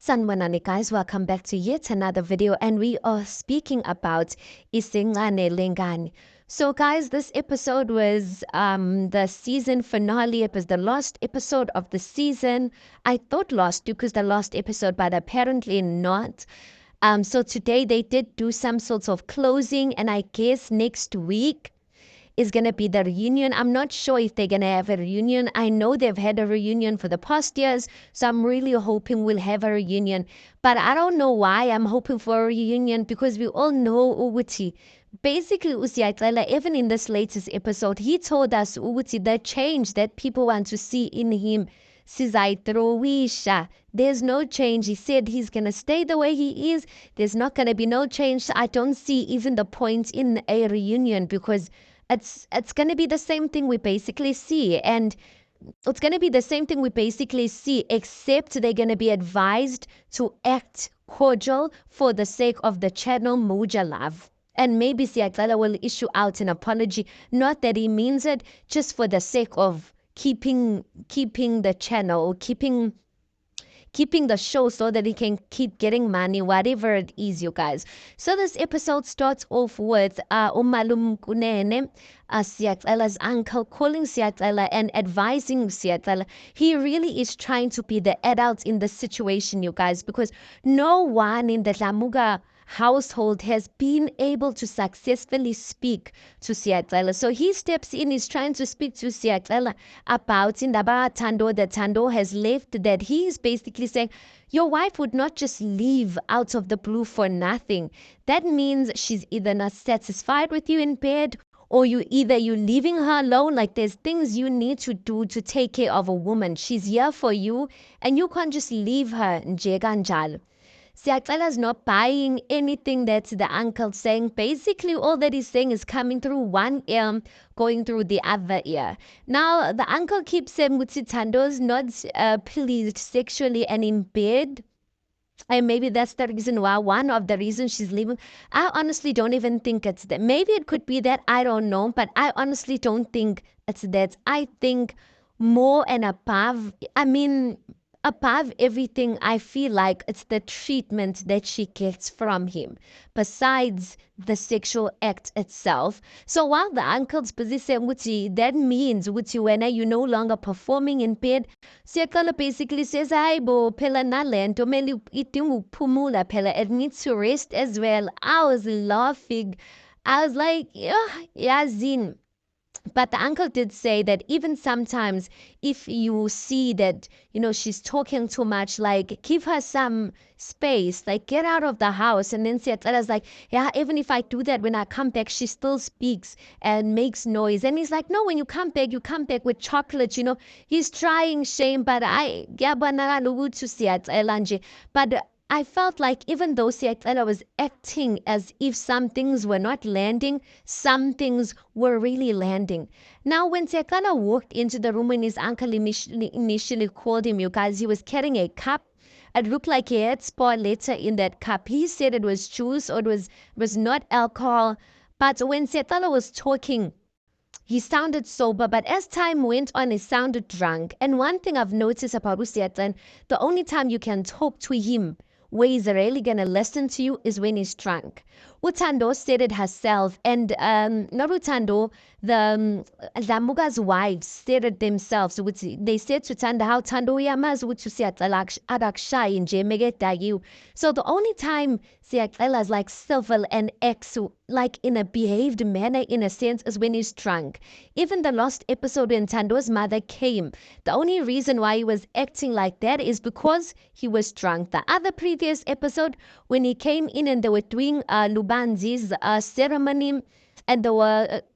Sanwanani guys, welcome back to yet another video, and we are speaking about Isingane Lengani. So guys, this episode was the season finale. It was the last episode of the season. I thought last because the last episode, but apparently not. So today they did do some sorts of closing, and I guess next week is going to be the reunion. I'm not sure if they're going to have a reunion. I know they've had a reunion for the past years, so I'm really hoping we'll have a reunion. But I don't know why I'm hoping for a reunion, because we all know Uguti. Basically, Usiatlela, even in this latest episode, he told us Uguti, the change that people want to see in him. There's no change. He said he's going to stay the way he is. There's not going to be no change. I don't see even the point in a reunion, because it's going to be the same thing we basically see, and it's going to be the same thing we basically see, except they're going to be advised to act cordial for the sake of the channel Moja Love. And maybe Siyaxala will issue out an apology, not that he means it, just for the sake of keeping the channel, or keeping the show, so that he can keep getting money, whatever it is, you guys. So this episode starts off with Umalum Kunene, Siyaxela's uncle, calling Siyaxela and advising Siyaxela. He really is trying to be the adult in the situation, you guys, because no one in the Lamuga household has been able to successfully speak to Siyaxela. So he steps in, he's trying to speak to Siyaxela about Indaba Tando, that Tando has left, that he is basically saying, your wife would not just leave out of the blue for nothing. That means she's either not satisfied with you in bed, or you're leaving her alone. Like, there's things you need to do to take care of a woman. She's here for you, and you can't just leave her. Njeganjal. Siyaxela's not buying anything that the uncle's saying. Basically, all that he's saying is coming through one ear, going through the other ear. Now, the uncle keeps saying Tando's not pleased sexually and in bed. And maybe that's the reason why, one of the reasons she's leaving. I honestly don't even think it's that. Maybe it could be that, I don't know. But I honestly don't think it's that. I think more and above, above everything, I feel like it's the treatment that she gets from him, besides the sexual act itself. So while the uncle's busy saying, Wuti, that means, Wuti, when you're no longer performing in bed, Siyaxela basically says, Ay bo, pela nalento, meli itingu pumula pela, it needs to rest as well. I was laughing. I was like, yeah, Zin. But the uncle did say that even sometimes, if you see that, she's talking too much, like, give her some space, like, get out of the house. And then Siyaxela's like, yeah, even if I do that, when I come back, she still speaks and makes noise. And he's like, no, when you come back with chocolate, He's trying, shame, but I felt like even though Siyaxela was acting as if some things were not landing, some things were really landing. Now, when Siyaxela walked into the room when his uncle initially called him, you guys, he was carrying a cup. It looked like he had spoiled letter in that cup. He said it was juice, or it was not alcohol. But when Siyaxela was talking, he sounded sober, but as time went on, he sounded drunk. And one thing I've noticed about Siyaxela, the only time you can talk to him where he's really gonna listen to you is when he's drunk. Utando said it herself, and not Utando, the Lamuga's wives said it themselves. They said to Tando how Tando yamaz adakshay nje megetayu. So the only time Siyaxela is like civil and acts like in a behaved manner, in a sense, is when he's drunk. Even the last episode when Tando's mother came, the only reason why he was acting like that is because he was drunk. The other previous episode, when he came in and they were doing Lubanzi's ceremony, and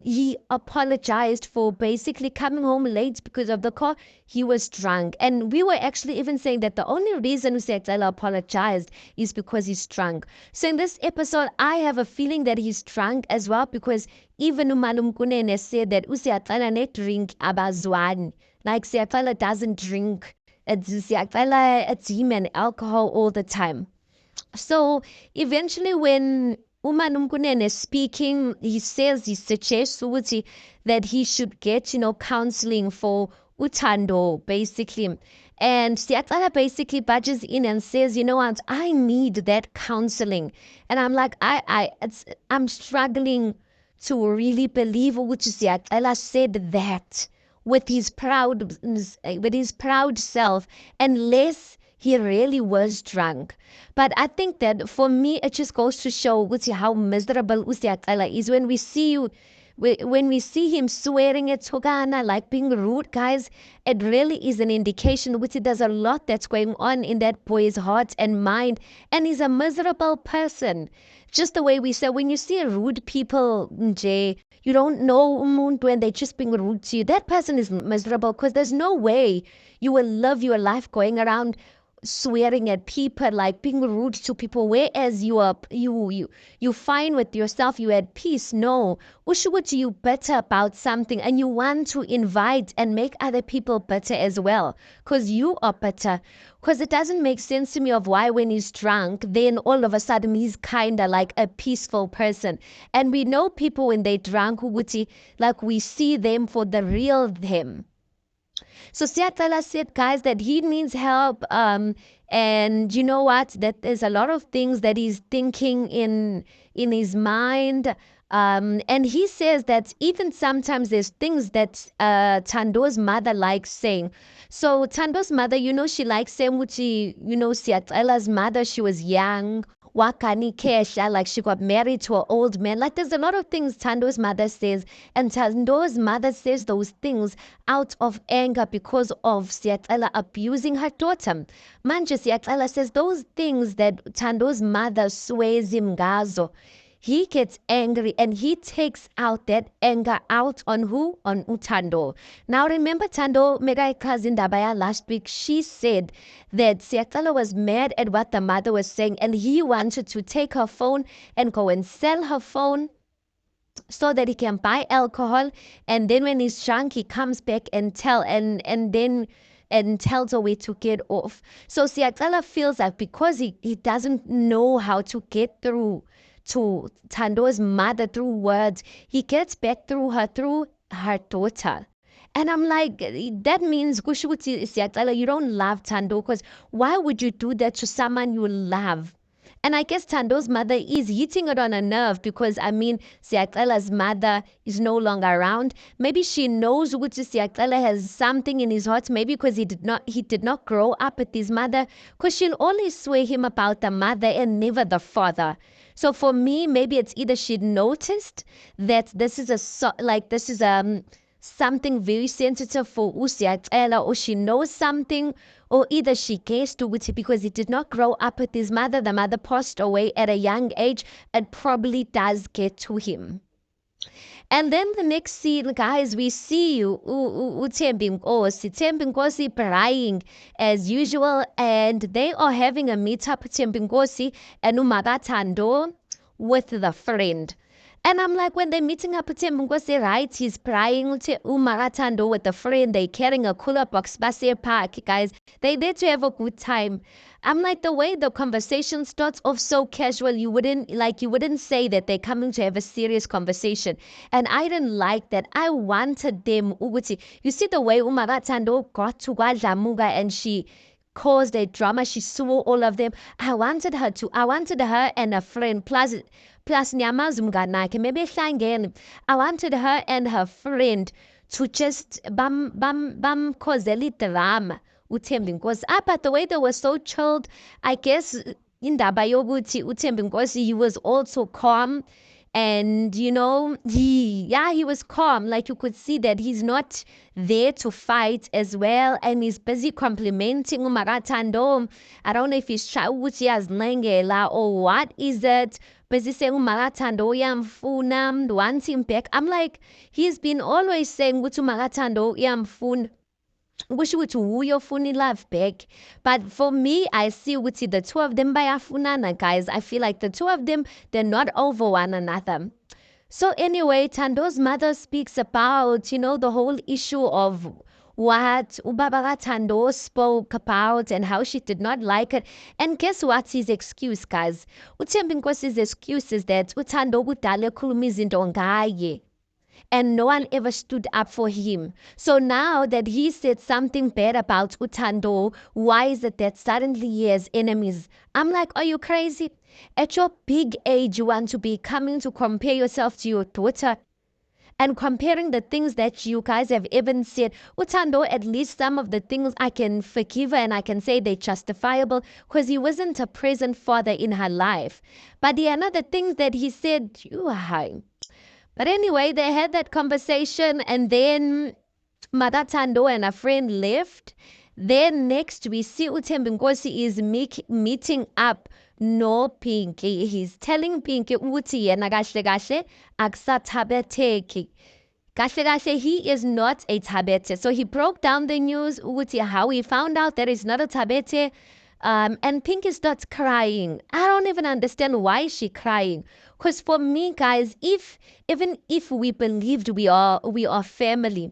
he apologized for basically coming home late because of the car. He was drunk, and we were actually even saying that the only reason Siyaxela apologized is because he's drunk. So in this episode, I have a feeling that he's drunk as well, because even Umalum Kunene said that Siyaxela ne drink abazwan. Like, Siyaxela doesn't drink. It's him and alcohol all the time. So eventually, when Umanumkunene is speaking, he suggests that he should get, counseling for Utando, basically. And Siatala basically budges in and says, you know what, I need that counseling. And I'm like, I'm struggling to really believe which Siatala said that with his proud self, unless he really was drunk. But I think that for me, it just goes to show how miserable Usiakala is when we see you. When we see him swearing at Togana, like being rude, guys, it really is an indication which there's a lot that's going on in that boy's heart and mind, and he's a miserable person. Just the way we say, when you see rude people, Jay, you don't know when they're just being rude to you. That person is miserable because there's no way you will live your life going around swearing at people, like being rude to people, whereas you fine with yourself, you at peace. No, ushukuthi you better about something and you want to invite and make other people better as well because you are better. Because it doesn't make sense to me of why when he's drunk then all of a sudden he's kind of like a peaceful person. And we know people when they drunk ukuthi, like we see them for the real them. So Siatala said, guys, that he needs help. And you know what? That there's a lot of things that he's thinking in his mind. And he says that even sometimes there's things that Tando's mother likes saying. So Tando's mother, she likes saying, which Siatala's mother, she was young. Wakani Kesha, like she got married to an old man. Like there's a lot of things Tando's mother says, and Tando's mother says those things out of anger because of Siatala abusing her daughter. Manje Siatala says those things that Tando's mother swears him gazo. He gets angry and he takes out that anger out on who? On Utando. Now remember Tando Megai cousin Dabaya last week, she said that Siatala was mad at what the mother was saying and he wanted to take her phone and go and sell her phone so that he can buy alcohol, and then when he's drunk he comes back and tells her where to get off. So Siatala feels like because he doesn't know how to get through to Tando's mother through words, he gets back through her daughter. And I'm like, that means kushukuthi Siatala, you don't love Tando, because why would you do that to someone you love? And I guess Tando's mother is hitting it on a nerve because Siatala's mother is no longer around. Maybe she knows ukuthi Siatala has something in his heart, maybe because he did not grow up with his mother, because she'll always sway him about the mother and never the father. So for me, maybe it's either she noticed that this is something very sensitive for Usiatela, or she knows something, or either she guessed to it because he did not grow up with his mother. The mother passed away at a young age. It probably does get to him. And then the next scene, guys, we see Thembi Nkosi crying as usual, and they are having a meetup, Thembi Nkosi and Umagathando with the friend. And I'm like, when they're meeting up with Thembi Nkosi, right, he's crying Umagathando with the friend, they carrying a cooler box, Basir Park, guys. They there to have a good time. I'm like, the way the conversation starts off so casual, you wouldn't say that they're coming to have a serious conversation. And I didn't like that. I wanted them ukuthi, you see the way Umagathando got to Kwadlamuga and she caused a drama, she saw all of them. I wanted her and a friend plus Nyamazi umnganakhe mebehlangene. I wanted her and her friend to just bamkhozela drama. Uthembi Nkosi. But the way they were so chilled, I guess indaba yokuthi uThembi Nkosi, he was also calm. And he was calm. Like you could see that he's not there to fight as well, and he's busy complimenting Umagathando. I don't know if he's ukuthi yazilengela or what is it. Busy saying Umagathando uyamfuna, wants him back. I'm like, he's been always saying ukuthi Umagathando uyamfuna. Wish would your funny love back. But for me, I see the two of them bayafunana, guys. I feel like the two of them, they're not over one another. So anyway, Tando's mother speaks about, the whole issue of what Ubaba spoke about and how she did not like it. And guess what's his excuse, guys? Uthembi Nkosi's excuse is that Utando kudala khuluma izinto ngaye. and no one ever stood up for him. So now that he said something bad about Utando, why is it that suddenly he has enemies? I'm like, are you crazy? At your big age, you want to be coming to compare yourself to your daughter and comparing the things that you guys have even said. Utando, at least some of the things I can forgive her and I can say they're justifiable because he wasn't a present father in her life. But the another things that he said, you are high. But anyway, they had that conversation and then Mother Tando and a friend left. Then next we see Uthembi Nkosi is meeting up no Pinky. He's telling Pinky ukuthi yena kahle kahle akusathabetheki. Kahle kahle, he is not a Tabete. So he broke down the news ukuthi how he found out that he's not a Tabete. And Pinky starts crying. I don't even understand why she's crying. Because for me, guys, even if we believed we are family,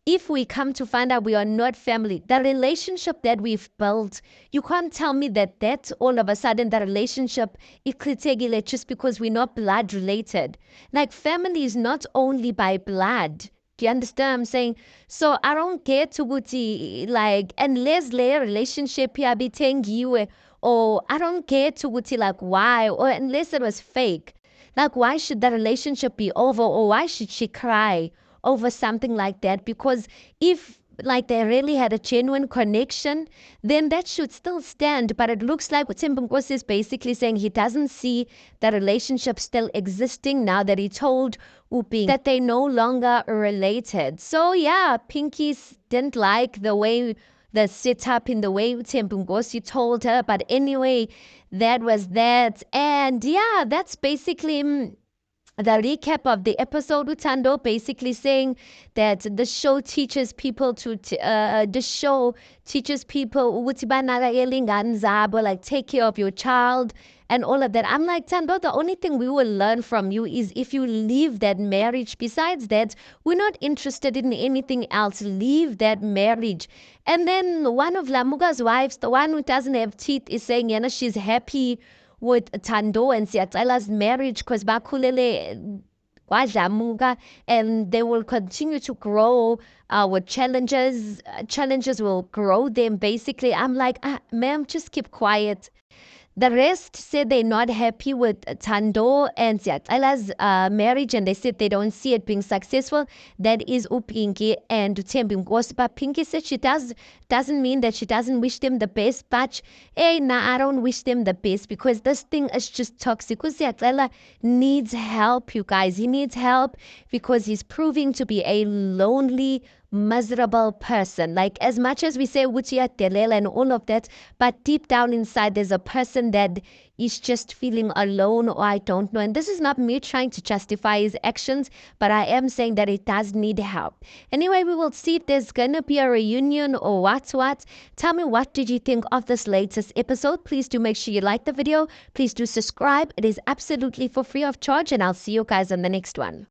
if we come to find out we are not family, the relationship that we've built, you can't tell me that all of a sudden the relationship iklitegile just because we're not blood related. Like family is not only by blood. Do you understand what I'm saying? So I don't get to wuti like unless their relationship here be you or I don't get to wuti like why or unless it was fake. Like why should the relationship be over or why should she cry over something like that? Because if like they really had a genuine connection, then that should still stand. But it looks like what Nkosi is basically saying he doesn't see the relationship still existing now that he told Uping that they no longer related. So yeah, Pinky didn't like the way the setup in the way Nkosi told her. But anyway, that was that. And yeah, that's basically the recap of the episode with Tando, basically saying that the show teaches people ukuthi banakekele ingane zabo, like take care of your child and all of that. I'm like, Tando, the only thing we will learn from you is if you leave that marriage. Besides that, we're not interested in anything else. Leave that marriage. And then one of Lamuga's wives, the one who doesn't have teeth, is saying, she's happy with Tando and Siyacela's marriage because bakhulele kwaDlamuka and they will continue to grow with challenges. Challenges will grow them basically. I'm like, ma'am, just keep quiet. The rest said they're not happy with Tando and Siyacela's marriage and they said they don't see it being successful. That is Upinki and Uthembi Nkosi. But Pinky said she doesn't mean that she doesn't wish them the best. But hey, nah, I don't wish them the best because this thing is just toxic. Because Siyacela needs help, you guys. He needs help because he's proving to be a lonely, miserable person. Like as much as we say Wutia Telela and all of that, but deep down inside there's a person that is just feeling alone or I don't know. And this is not me trying to justify his actions, but I am saying that it does need help. Anyway, we will see if there's gonna be a reunion or what. Tell me, what did you think of this latest episode? Please do make sure you like the video. Please do subscribe. It is absolutely for free of charge and I'll see you guys on the next one.